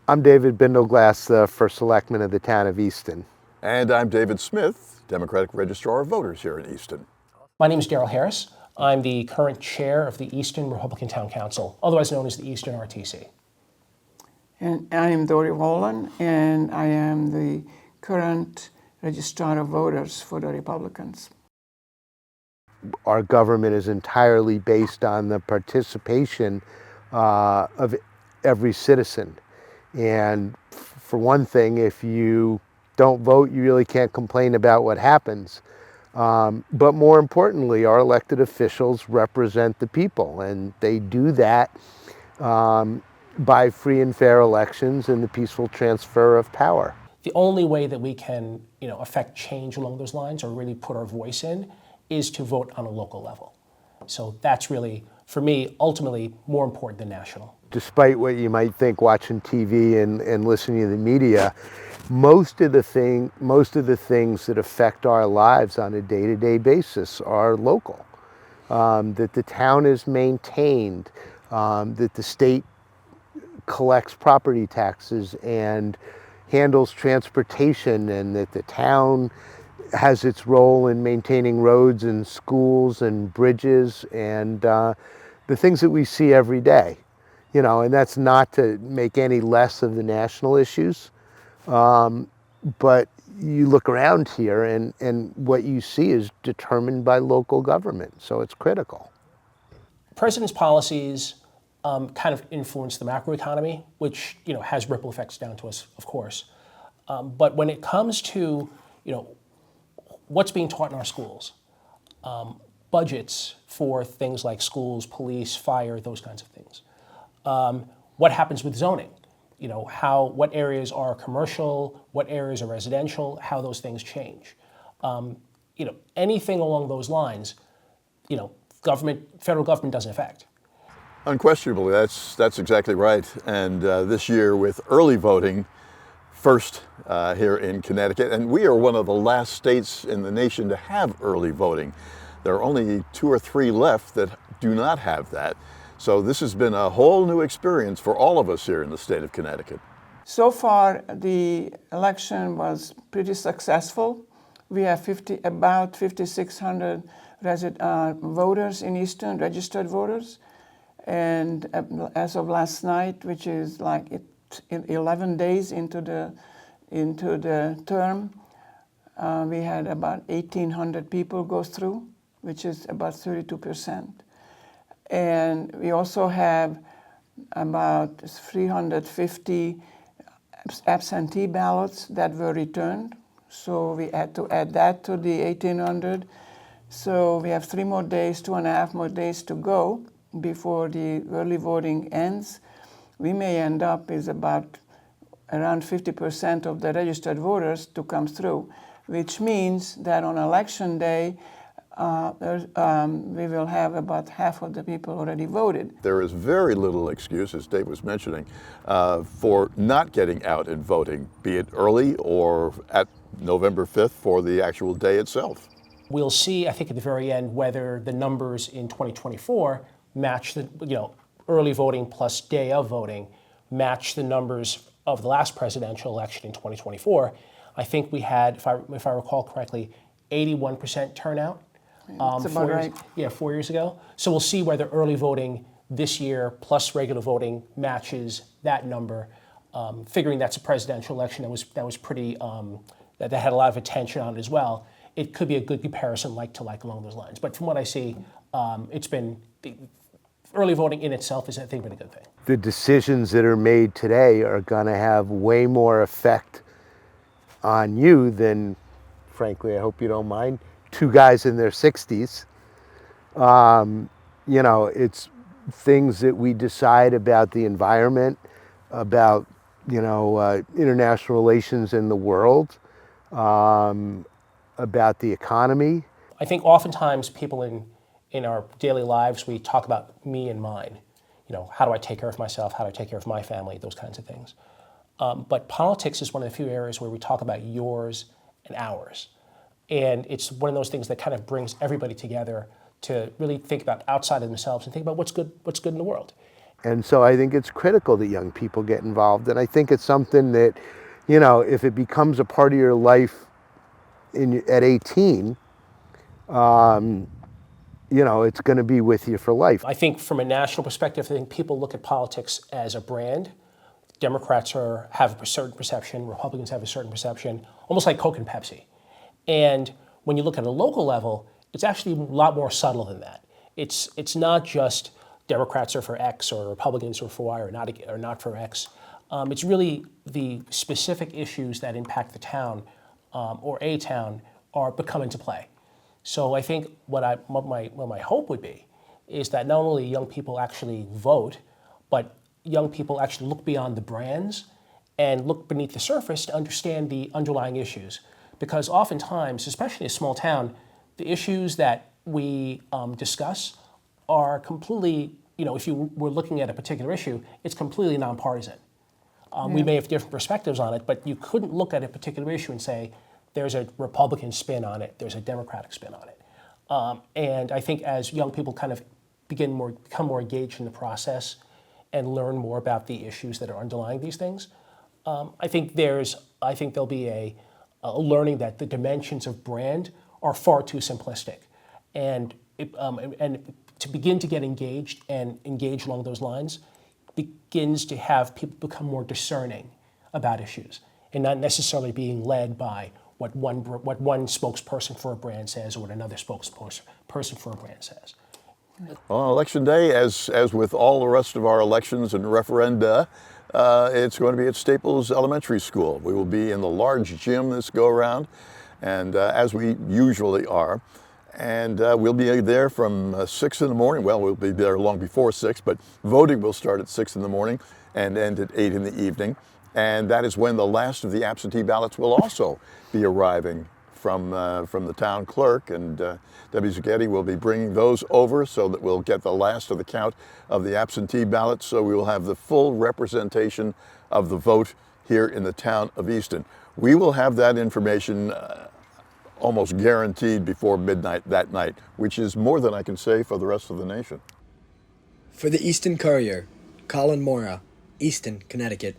I'm David Bindelglass, the first selectman of the town of Easton. And I'm David Smith, Democratic Registrar of Voters here in Easton. My name is Darrell Harris. I'm the current chair of the Easton Republican Town Council, otherwise known as the Easton RTC. And I am Dori Wollen, and I am the current Registrar of Voters for the Republicans. Our government is entirely based on the participation of every citizen. And for one thing, if you don't vote, you really can't complain about what happens. But more importantly, our elected officials represent the people, and they do that by free and fair elections and the peaceful transfer of power. The only way that we can, affect change along those lines or really put our voice in is to vote on a local level. So that's really, for me, ultimately more important than national. Despite what you might think watching TV and listening to the media, most of the things that affect our lives on a day-to-day basis are local. That the town is maintained, that the state collects property taxes and handles transportation, and that the town has its role in maintaining roads and schools and bridges and the things that we see every day. And that's not to make any less of the national issues, but you look around here and what you see is determined by local government, so it's critical. The president's policies kind of influence the macroeconomy, which has ripple effects down to us, of course. But when it comes to what's being taught in our schools, budgets for things like schools, police, fire, those kinds of things. What happens with zoning? What areas are commercial, what areas are residential, how those things change. Anything along those lines, federal government doesn't affect. Unquestionably, that's exactly right. And this year with early voting, first here in Connecticut, and we are one of the last states in the nation to have early voting. There are only 2 or 3 left that do not have that. So this has been a whole new experience for all of us here in the state of Connecticut. So far, the election was pretty successful. We have about 5,600 voters in Easton, registered voters. And as of last night, which is like 11 days into the term, we had about 1,800 people go through, which is about 32%. And we also have about 350 absentee ballots that were returned. So we had to add that to the 1,800. So we have 3 more days, 2.5 more days to go before the early voting ends. We may end up with about around 50% of the registered voters to come through, which means that on election day, we will have about half of the people already voted. There is very little excuse, as Dave was mentioning, for not getting out and voting, be it early or at November 5th for the actual day itself. We'll see, I think, at the very end whether the numbers in 2024 match the, early voting plus day of voting match the numbers of the last presidential election in 2024. I think we had, if I recall correctly, 81% turnout. That's about right. 4 years ago. So we'll see whether early voting this year plus regular voting matches that number. Figuring that's a presidential election that was pretty that had a lot of attention on it as well. It could be a good comparison, like to like, along those lines. But from what I see, it's been early voting in itself is, I think, been a good thing. The decisions that are made today are going to have way more effect on you than, frankly, I hope you don't mind, 2 guys in their 60s. It's things that we decide about the environment, about, international relations in the world, about the economy. I think oftentimes people in our daily lives, we talk about me and mine. How do I take care of myself? How do I take care of my family? Those kinds of things. But politics is one of the few areas where we talk about yours and ours. And it's one of those things that kind of brings everybody together to really think about outside of themselves and think about what's good in the world. And so I think it's critical that young people get involved. And I think it's something that, if it becomes a part of your life at 18, it's going to be with you for life. I think from a national perspective, I think people look at politics as a brand. Democrats have a certain perception, Republicans have a certain perception, almost like Coke and Pepsi. And when you look at a local level, it's actually a lot more subtle than that. It's not just Democrats are for X or Republicans are for Y or not for X. It's really the specific issues that impact the town or a town come into play. So I think what my hope would be is that not only young people actually vote, but young people actually look beyond the brands and look beneath the surface to understand the underlying issues. Because oftentimes, especially in a small town, the issues that we discuss are completely, if you were looking at a particular issue, it's completely nonpartisan. We may have different perspectives on it, but you couldn't look at a particular issue and say, there's a Republican spin on it, there's a Democratic spin on it. And I think as young people kind of become more engaged in the process and learn more about the issues that are underlying these things, I think there'll be a learning that the dimensions of brand are far too simplistic, and to begin to get engaged and engage along those lines begins to have people become more discerning about issues and not necessarily being led by what one spokesperson for a brand says or what another spokesperson for a brand says. On Election Day, as with all the rest of our elections and referenda, it's going to be at Staples Elementary School. We will be in the large gym this go-around, and as we usually are. And we'll be there from 6 in the morning. Well, we'll be there long before 6, but voting will start at 6 in the morning and end at 8 in the evening. And that is when the last of the absentee ballots will also be arriving from the town clerk. And Debbie Zucchetti will be bringing those over so that we'll get the last of the count of the absentee ballots. So we will have the full representation of the vote here in the town of Easton. We will have that information almost guaranteed before midnight that night, which is more than I can say for the rest of the nation. For the Easton Courier, Collin Moura, Easton, Connecticut.